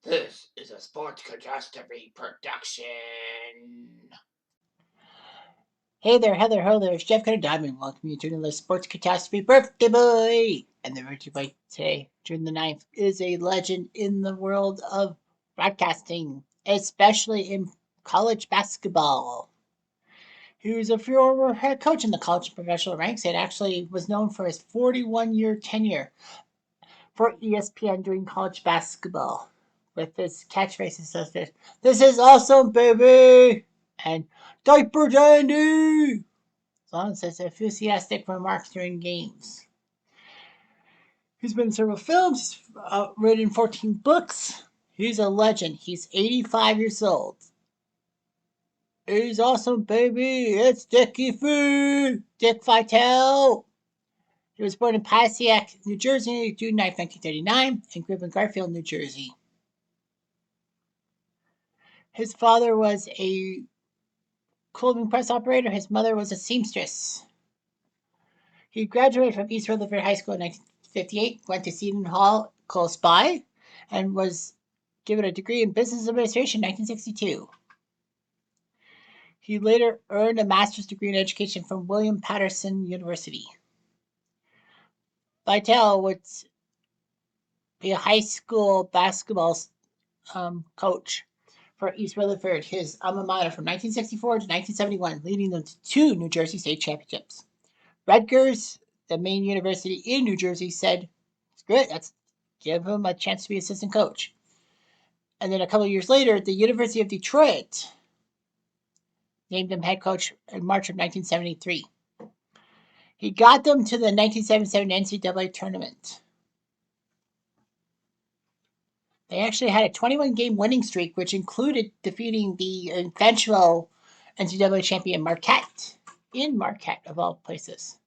This is a sports catastrophe production. Hey there, Heather Ho there, it's Jeff Cutter Diamond. Welcome you to the Sports Catastrophe Birthday Boy! And the birthday boy today, June the 9th, is a legend in the world of broadcasting, especially in college basketball. He was a former head coach in the college and professional ranks and actually was known for his 41-year tenure for ESPN doing college basketball. With his catchphrases such as, "This is awesome, baby!" and "Diaper Dandy!" As long as it's enthusiastic remarks during games. He's been in several films. He's written 14 books. He's a legend. He's 85 years old. He's awesome, baby. It's Dickie Foo. Dick Vitale. He was born in Passaic, New Jersey, June 9, 1939, and grew up in Garfield, New Jersey. His father was a clothing press operator. His mother was a seamstress. He graduated from East Rutherford High School in 1958, went to Seton Hall close by, and was given a degree in business administration in 1962. He later earned a master's degree in education from William Paterson University. Vitale would be a high school basketball coach for East Rutherford, his alma mater, from 1964 to 1971, leading them to 2 New Jersey state championships. Rutgers, the main university in New Jersey, said, "It's good. Let's give him a chance to be assistant coach." And then a couple of years later, the University of Detroit named him head coach in March of 1973. He got them to the 1977 NCAA tournament. They actually had a 21-game winning streak, which included defeating the eventual NCAA champion Marquette, in Marquette, of all places.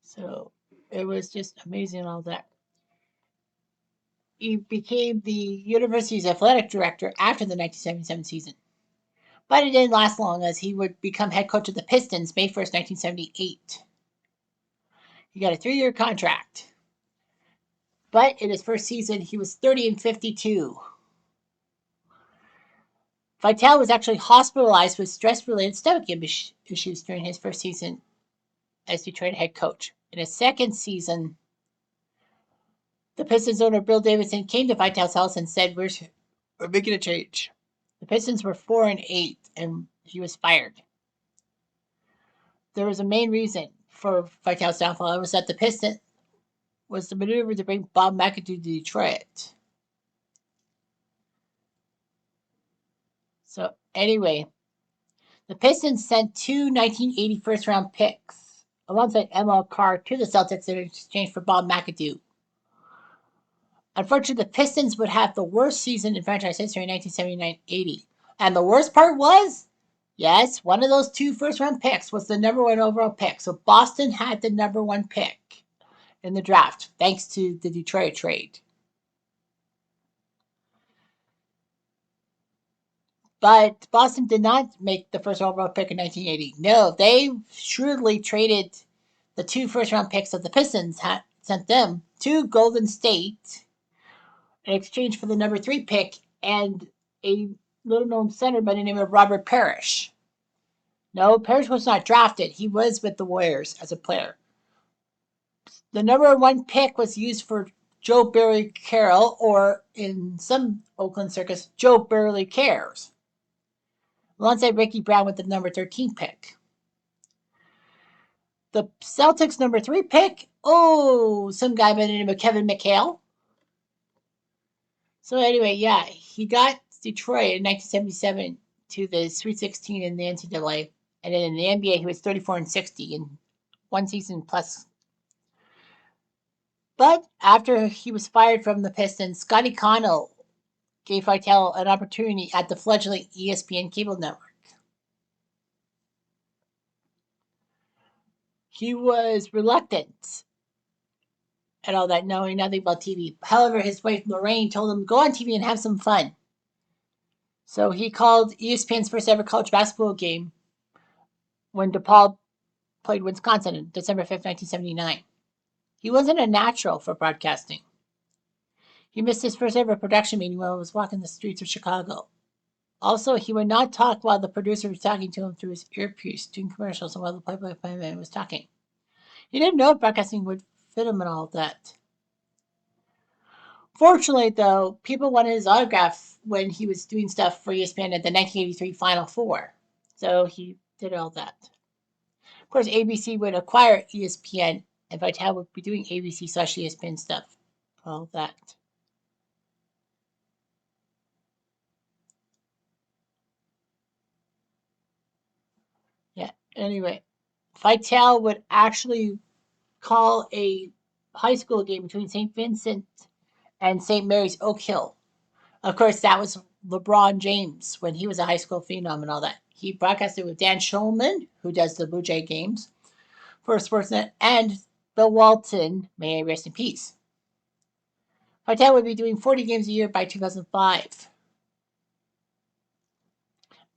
So it was just amazing, all that. He became the university's athletic director after the 1977 season. But it didn't last long, as he would become head coach of the Pistons May 1st, 1978. He got a 3-year contract. But in his first season, he was 30-52. Vitale was actually hospitalized with stress-related stomach issues during his first season as Detroit head coach. In his second season, the Pistons owner Bill Davidson came to Vitale's house and said, we're making a change. The Pistons were 4-8, and he was fired. There was a main reason for Vitale's downfall. It was that the Pistons was the maneuver to bring Bob McAdoo to Detroit. So anyway, the Pistons sent 2 1980 first-round picks alongside ML Carr to the Celtics in exchange for Bob McAdoo. Unfortunately, the Pistons would have the worst season in franchise history in 1979-80. And the worst part was, yes, one of those 2 first-round picks was the number 1 overall pick. So Boston had the number 1 pick in the draft, thanks to the Detroit trade. But Boston did not make the first overall pick in 1980. No, they shrewdly traded the 2 first-round picks that the Pistons had sent them to Golden State in exchange for the number 3 pick and a little-known center by the name of Robert Parrish. No, Parrish was not drafted. He was with the Warriors as a player. The number 1 pick was used for Joe Barry Carroll, or in some Oakland circus, Joe Barely Cares, alongside Ricky Brown with the number 13 pick. The Celtics number 3 pick, some guy by the name of Kevin McHale. So anyway, yeah, he got Detroit in 1977 to the Sweet 16 in the NCAA, and then in the NBA he was 34-60 in 1 season plus. But after he was fired from the Pistons, Scotty Connell gave Vitale an opportunity at the fledgling ESPN cable network. He was reluctant and all that, knowing nothing about TV. However, his wife Lorraine told him, go on TV and have some fun. So he called ESPN's first ever college basketball game when DePaul played Wisconsin on December 5th, 1979. He wasn't a natural for broadcasting. He missed his first ever production meeting while he was walking the streets of Chicago. Also, he would not talk while the producer was talking to him through his earpiece doing commercials and while the play-by-play man was talking. He didn't know if broadcasting would fit him and all that. Fortunately, though, people wanted his autograph when he was doing stuff for ESPN at the 1983 Final Four. So he did all that. Of course, ABC would acquire ESPN, and Vitale would be doing ABC/ESPN stuff. All that. Yeah, anyway. Vitale would actually call a high school game between St. Vincent and St. Mary's Oak Hill. Of course, that was LeBron James when he was a high school phenom and all that. He broadcasted with Dan Schulman, who does the Blue Jay games for Sportsnet, and Bill Walton, may he rest in peace. Vitale would be doing 40 games a year by 2005.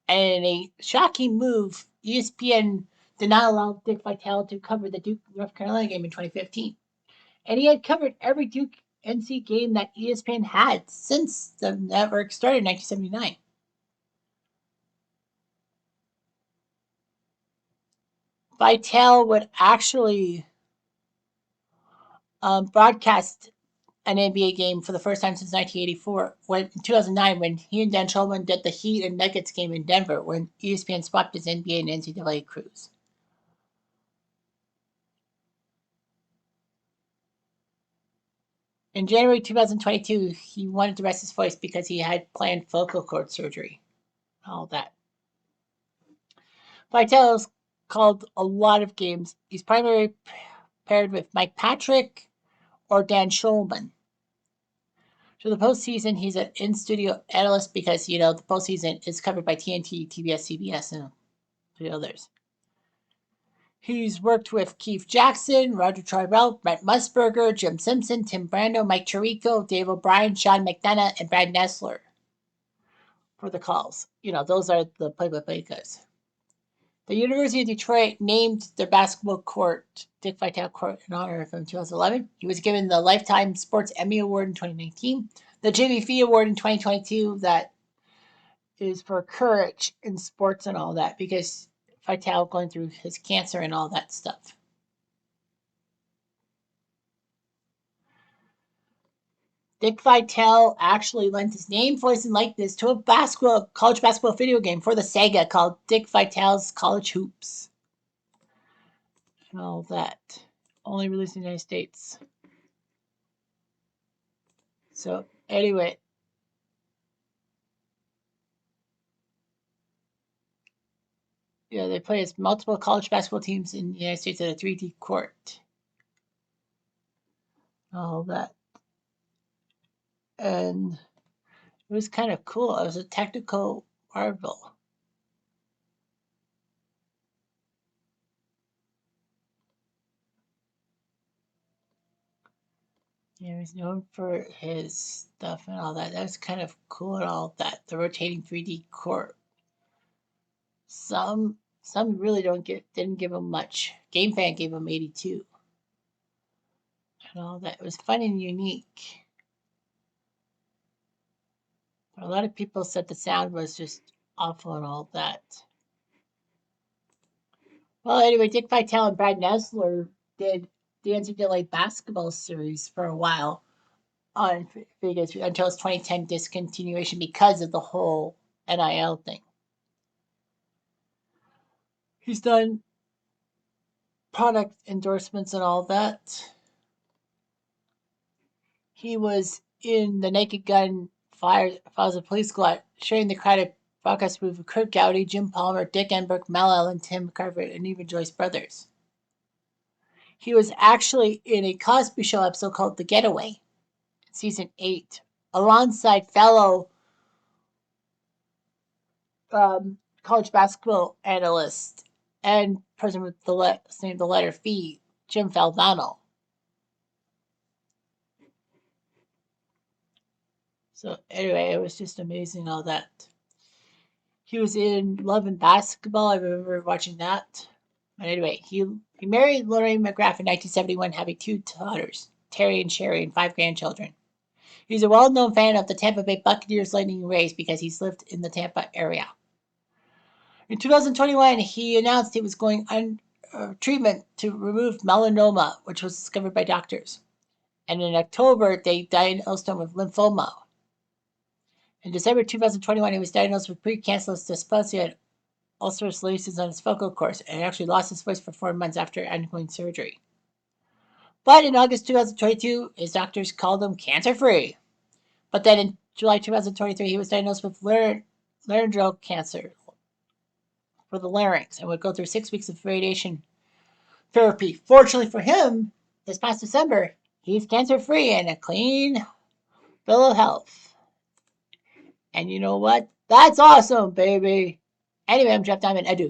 And in a shocking move, ESPN did not allow Dick Vitale to cover the Duke North Carolina game in 2015. And he had covered every Duke NC game that ESPN had since the network started in 1979. Vitale would actually broadcast an NBA game for the first time since 1984, in 2009, when he and Dan Schulman did the Heat and Nuggets game in Denver, when ESPN swapped his NBA and NCAA crews. In January 2022, he wanted to rest his voice because he had planned vocal cord surgery. All that. Vitale's called a lot of games. He's primarily paired with Mike Patrick or Dan Schulman. So the postseason, he's an in-studio analyst because, the postseason is covered by TNT, TBS, CBS, and the others. He's worked with Keith Jackson, Roger Troy-Bell, Brent Musburger, Jim Simpson, Tim Brando, Mike Tirico, Dave O'Brien, Sean McDonough, and Brad Nessler for the calls. Those are the play-by-play guys. The University of Detroit named their basketball court Dick Vitale Court in honor of him in 2011. He was given the Lifetime Sports Emmy Award in 2019, the Jimmy Fee Award in 2022 that is for courage in sports and all that, because Vitale going through his cancer and all that stuff. Dick Vitale actually lent his name, voice, and likeness to a college basketball video game for the Sega called Dick Vitale's College Hoops. And all that. Only released in the United States. So, anyway. They play as multiple college basketball teams in the United States at a 3D court. All that. And it was kind of cool. It was a technical marvel. He's known for his stuff and all that. That was kind of cool and all that. The rotating 3D court. Some really didn't give him much. GameFan gave him 82. And all that. It was fun and unique. But a lot of people said the sound was just awful and all that. Well, anyway, Dick Vitale and Brad Nessler did the NCAA basketball series for a while on Vegas until its 2010 discontinuation because of the whole NIL thing. He's done product endorsements and all that. He was in the Naked Gun Files of Police Squad, sharing the credit broadcast with Kurt Gowdy, Jim Palmer, Dick Enberg, Mel Allen, Tim Carver, and even Joyce Brothers. He was actually in a Cosby Show episode called The Getaway, season 8, alongside fellow college basketball analyst and person with the letter Phi, Jim Falvano. So anyway, it was just amazing all that. He was in Love and Basketball. I remember watching that. But anyway, he married Lorraine McGrath in 1971, having 2 daughters, Terry and Sherry, and 5 grandchildren. He's a well-known fan of the Tampa Bay Buccaneers, Lightning, and Rays because he's lived in the Tampa area. In 2021, he announced he was going on treatment to remove melanoma, which was discovered by doctors. And in October, they diagnosed him with lymphoma. In December 2021, he was diagnosed with precancerous dysplasia and ulcerative lesions on his vocal cords, and actually lost his voice for 4 months after undergoing surgery. But in August 2022, his doctors called him cancer-free. But then in July 2023, he was diagnosed with laryngeal cancer for the larynx and would go through 6 weeks of radiation therapy. Fortunately for him, this past December, he's cancer-free and a clean bill of health. And you know what? That's awesome, baby. Anyway, I'm Jeff Diamond. Adieu.